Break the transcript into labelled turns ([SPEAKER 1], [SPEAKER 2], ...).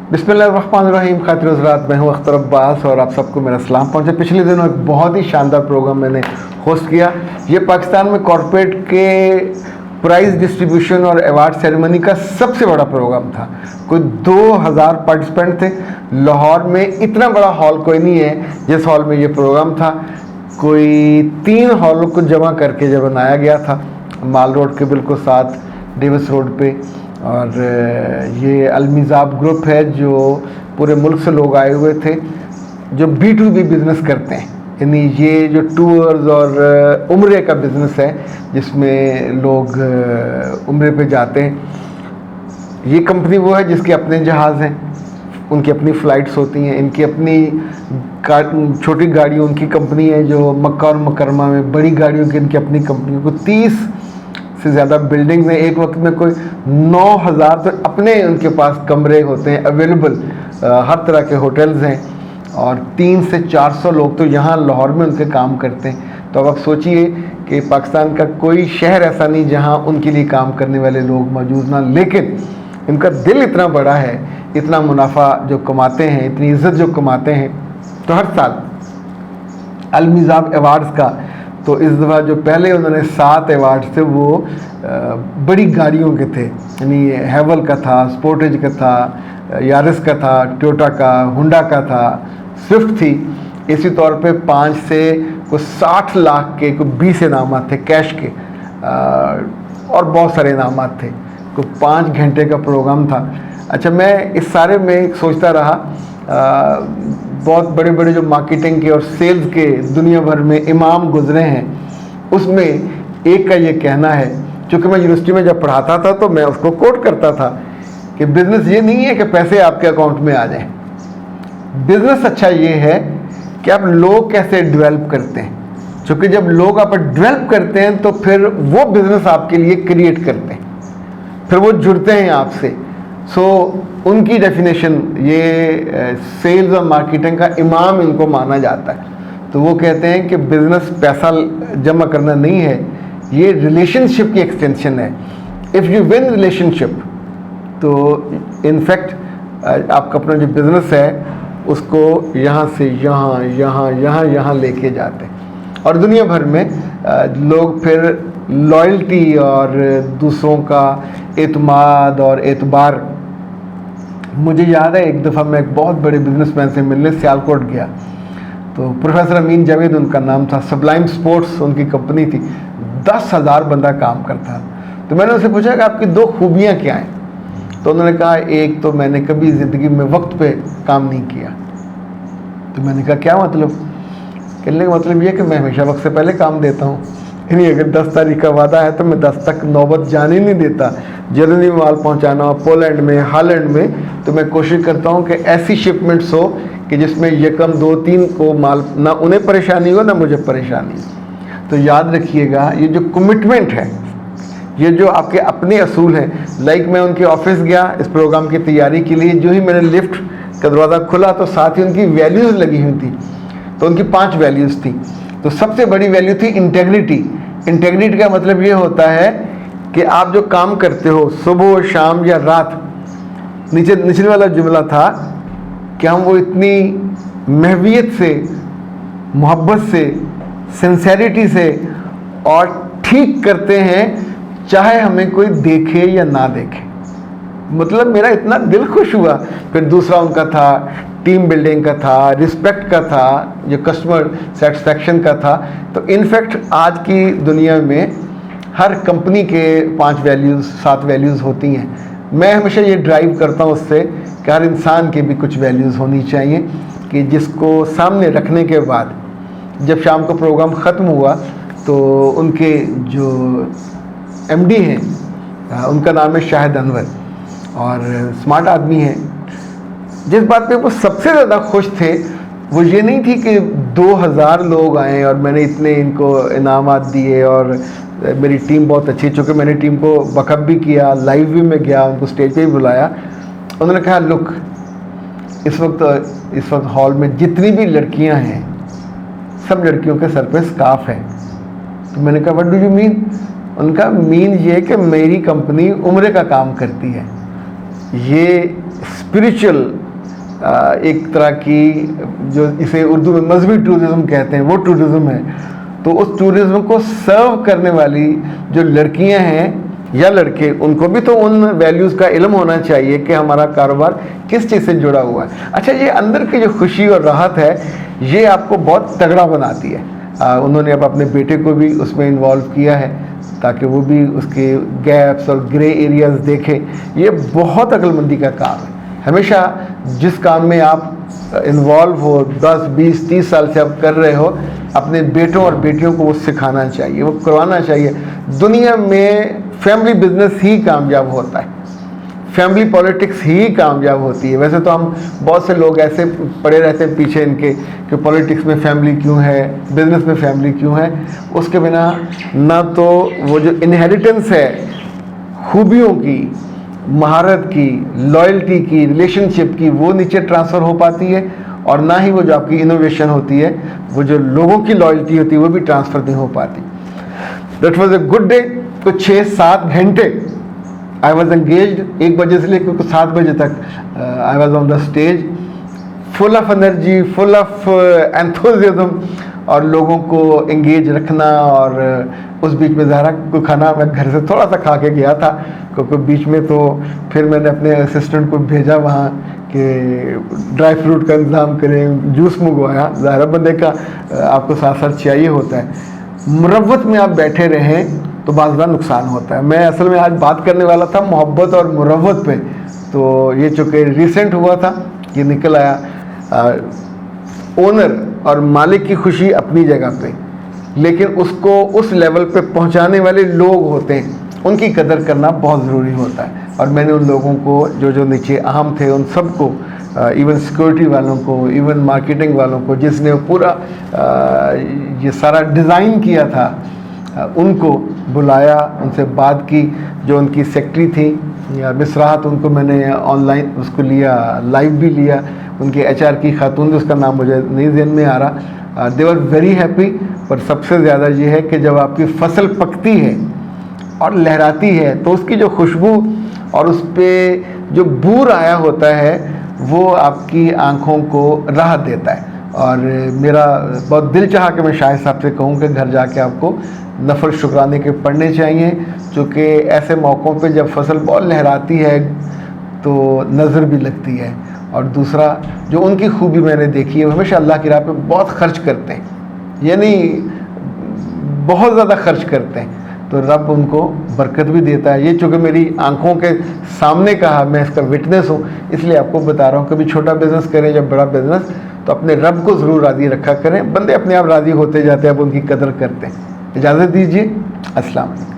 [SPEAKER 1] बिस्मिल्लाहिर्रहमानिर्रहीम। खातिर हज़रात, मैं हूँ अख्तर अब्बास और आप सबको मेरा सलाम पहुँचे। पिछले दिनों एक बहुत ही शानदार प्रोग्राम मैंने होस्ट किया। ये पाकिस्तान में कॉरपोरेट के प्राइज़ डिस्ट्रीब्यूशन और अवार्ड सेरेमनी का सबसे बड़ा प्रोग्राम था। कोई 2000 पार्टिसिपेंट थे। लाहौर में इतना बड़ा हॉल कोई नहीं है जिस हॉल में ये प्रोग्राम था। कोई 3 हॉलों को जमा करके जब बनाया गया था, माल रोड के बिल्कुल साथ डेविस रोड पे। और ये अलमिज़ाब ग्रुप है जो पूरे मुल्क से लोग आए हुए थे जो B2B बिज़नेस करते हैं, यानी ये जो टूर्स और उम्रे का बिज़नेस है जिसमें लोग उम्रे पे जाते हैं। ये कंपनी वो है जिसके अपने जहाज़ हैं, उनकी अपनी फ़्लाइट्स होती हैं, इनकी अपनी छोटी गाड़ियों उनकी कंपनी है जो मक्का और मुकरमा में, बड़ी गाड़ियों की इनकी अपनी कंपनी को 30 से ज़्यादा बिल्डिंग्स हैं। एक वक्त में कोई 9000 तो अपने उनके पास कमरे होते हैं अवेलेबल, हर तरह के होटल्स हैं और 300 से 400 लोग तो यहाँ लाहौर में उनके काम करते हैं। तो अब आप सोचिए कि पाकिस्तान का कोई शहर ऐसा नहीं जहाँ उनके लिए काम करने वाले लोग मौजूद ना, लेकिन इनका दिल इतना बड़ा है, इतना मुनाफा जो कमाते हैं, इतनी इज़्ज़त जो कमाते हैं। तो हर साल अलमिज़ाब अवार्ड्स का, तो इस दफ़ा जो पहले उन्होंने 7 अवार्ड थे वो बड़ी गाड़ियों के थे, यानी हैवल का था, स्पोर्टेज का था, यारिस का था, टोयोटा का, हुंडा का था, स्विफ्ट थी। इसी तौर पे 5 से कुछ 60 लाख के कुछ 20 इनामात थे कैश के, और बहुत सारे इनामात थे। कुछ 5 घंटे का प्रोग्राम था। अच्छा, मैं इस सारे में सोचता रहा, बहुत बड़े बड़े जो मार्केटिंग के और सेल्स के दुनिया भर में इमाम गुजरे हैं, उसमें एक का ये कहना है, क्योंकि मैं यूनिवर्सिटी में जब पढ़ाता था तो मैं उसको कोट करता था कि बिज़नेस ये नहीं है कि पैसे आपके अकाउंट में आ जाएं। बिज़नेस अच्छा ये है कि आप लोग कैसे डेवलप करते हैं, क्योंकि जब लोग आप डेवलप करते हैं तो फिर वो बिज़नेस आपके लिए क्रिएट करते हैं, फिर वो जुड़ते हैं आपसे। उनकी डेफिनेशन ये सेल्स और मार्केटिंग का इमाम इनको माना जाता है। तो वो कहते हैं कि बिज़नेस पैसा जमा करना नहीं है, ये रिलेशनशिप की एक्सटेंशन है। इफ़ यू विन रिलेशनशिप तो इनफैक्ट आपका अपना जो बिज़नेस है उसको यहाँ से यहाँ यहाँ यहाँ यहाँ लेके जाते हैं और दुनिया भर में लोग फिर लॉयल्टी और दूसरों का एतमाद और एतबार। मुझे याद है एक दफ़ा मैं एक बहुत बड़े बिजनेसमैन से मिलने सियालकोट गया, तो प्रोफेसर अमीन जावेद उनका नाम था, सबलाइम स्पोर्ट्स उनकी कंपनी थी, 10,000 बंदा काम करता। तो मैंने उनसे पूछा कि आपकी 2 खूबियाँ क्या हैं? तो उन्होंने कहा, एक तो मैंने कभी ज़िंदगी में वक्त पे काम नहीं किया। तो मैंने कहा क्या मतलब? कहने का मतलब ये कि मैं हमेशा वक्त से पहले काम देता हूँ, यानी अगर 10 तारीख का वादा है तो मैं 10 तक नौबत जाने नहीं देता। जर्मनी में माल पहुँचाना हो, पोलैंड में, हालैंड में, तो मैं कोशिश करता हूँ कि ऐसी शिपमेंट्स हो कि जिसमें यकम 2-3 को माल, ना उन्हें परेशानी हो ना मुझे परेशानी। तो याद रखिएगा, ये जो कमिटमेंट है, ये जो आपके अपने असूल हैं। लाइक मैं उनके ऑफिस गया इस प्रोग्राम की तैयारी के लिए, जो ही मैंने लिफ्ट का दरवाज़ा खुला तो साथ ही उनकी वैल्यूज़ लगी हुई थी। तो उनकी 5 वैल्यूज़ थी। तो सबसे बड़ी वैल्यू थी इंटेग्रिटी। इंटेग्रिटी का मतलब ये होता है कि आप जो काम करते हो सुबह, शाम या रात, निचले वाला जुमला था कि हम वो इतनी महवियत से, मोहब्बत से, सिंसेरिटी से और ठीक करते हैं चाहे हमें कोई देखे या ना देखे। मतलब मेरा इतना दिल खुश हुआ। फिर दूसरा उनका था टीम बिल्डिंग का था, रिस्पेक्ट का था, जो कस्टमर सेटिस्फेक्शन का था। तो इनफैक्ट आज की दुनिया में हर कंपनी के 5 वैल्यूज़ 7 वैल्यूज़ होती हैं। मैं हमेशा ये ड्राइव करता हूँ उससे कि हर इंसान के भी कुछ वैल्यूज़ होनी चाहिए, कि जिसको सामने रखने के बाद जब शाम को प्रोग्राम ख़त्म हुआ तो उनके जो MD हैं, उनका नाम है शाहिद अनवर, और स्मार्ट आदमी हैं। जिस बात पे वो सबसे ज़्यादा खुश थे वो ये नहीं थी कि 2000 लोग आए और मैंने इतने इनको इनामात दिए और मेरी टीम बहुत अच्छी, चूँकि मैंने टीम को बकअप भी किया, लाइव भी मैं गया, उनको स्टेज पे भी बुलाया। उन्होंने कहा, लुक, इस वक्त हॉल में जितनी भी लड़कियां हैं सब लड़कियों के सर पे स्कार्फ है। तो मैंने कहा, व्हाट डू यू मीन? उनका मीन ये कि मेरी कंपनी उम्रे का काम करती है, ये स्पिरिचुअल एक तरह की, जो इसे उर्दू में मजहबी टूरिज़्म कहते हैं, वो टूरिज़्म है। तो उस टूरिज़्म को सर्व करने वाली जो लड़कियां हैं या लड़के, उनको भी तो उन वैल्यूज़ का इल्म होना चाहिए कि हमारा कारोबार किस चीज़ से जुड़ा हुआ है। अच्छा, ये अंदर की जो खुशी और राहत है, ये आपको बहुत तगड़ा बनाती है। उन्होंने अब अपने बेटे को भी उसमें इन्वॉल्व किया है ताकि वो भी उसके गैप्स और ग्रे एरियाज़ देखे। ये बहुत अक्लमंदी का काम है। हमेशा जिस काम में आप इन्वॉल्व हो, 10, 20, 30 साल से आप कर रहे हो, अपने बेटों और बेटियों को वो सिखाना चाहिए, वो करवाना चाहिए। दुनिया में फैमिली बिजनेस ही कामयाब होता है, फैमिली पॉलिटिक्स ही कामयाब होती है। वैसे तो हम बहुत से लोग ऐसे पड़े रहते हैं पीछे इनके कि पॉलिटिक्स में फैमिली क्यों है, बिजनेस में फैमिली क्यों है। उसके बिना ना तो वो जो इनहेरिटेंस है खूबियों की, महारत की, लॉयल्टी की, रिलेशनशिप की, वो नीचे ट्रांसफ़र हो पाती है, और ना ही वो जो आपकी इनोवेशन होती है, वो जो लोगों की लॉयल्टी होती है, वो भी ट्रांसफ़र नहीं हो पाती। That was a good day. कुछ 6-7 घंटे आई वॉज एंगेज्ड, 1 बजे से लेकर 7 बजे तक I was on the stage, full of energy, full of enthusiasm, और लोगों को एंगेज रखना। और उस बीच में ज़हरा को खाना मैं घर से थोड़ा सा खा के गया था, क्योंकि बीच में तो फिर मैंने अपने असिस्टेंट को भेजा वहाँ कि ड्राई फ्रूट का इंतज़ाम करें, जूस मंगवाया। ज़ाहिर बंदे का आपको साथ साथ चाहिए होता है। मुरव्वत में आप बैठे रहें तो बाज़ नुकसान होता है। मैं असल में आज बात करने वाला था मोहब्बत और मुरव्वत पे, तो ये चूँकि रिसेंट हुआ था, ये निकल आया। ओनर और मालिक की खुशी अपनी जगह पे, लेकिन उसको उस लेवल पे पहुंचाने वाले लोग होते हैं, उनकी कदर करना बहुत ज़रूरी होता है। और मैंने उन लोगों को जो नीचे अहम थे, उन सबको, इवन सिक्योरिटी वालों को, इवन मार्केटिंग वालों को, जिसने पूरा ये सारा डिज़ाइन किया था, उनको बुलाया, उनसे बात की। जो उनकी सेक्रेटरी थी या मिसराहत, उनको मैंने ऑनलाइन उसको लिया, लाइव भी लिया। उनके HR की खातून, उसका नाम मुझे नहीं ज़हन में आ रहा, दे वर वेरी हैप्पी। पर सबसे ज़्यादा ये है कि जब आपकी फसल पकती है और लहराती है, तो उसकी जो खुशबू और उस पर जो बूर आया होता है, वो आपकी आँखों को राहत देता है। और मेरा बहुत दिल चाहा कि मैं शाहिद साहब से कहूँ कि घर जाके आपको नफल शुक्राने के पढ़ने चाहिए, क्योंकि ऐसे मौक़ों पे जब फसल बहुत लहराती है तो नज़र भी लगती है। और दूसरा, जो उनकी खूबी मैंने देखी है, वो हमेशा अल्लाह की राह पे बहुत खर्च करते हैं, यानी बहुत ज़्यादा खर्च करते हैं, तो रब उनको बरकत भी देता है। ये चूँकि मेरी आंखों के सामने कहा, मैं इसका विटनेस हूँ, इसलिए आपको बता रहा हूँ। कभी छोटा बिज़नेस करें या बड़ा बिज़नेस, तो अपने रब को ज़रूर राज़ी रखा करें। बंदे अपने आप राज़ी होते जाते हैं, अब उनकी कदर करते हैं। इजाज़त दीजिए, अस्सलाम वालेकुम।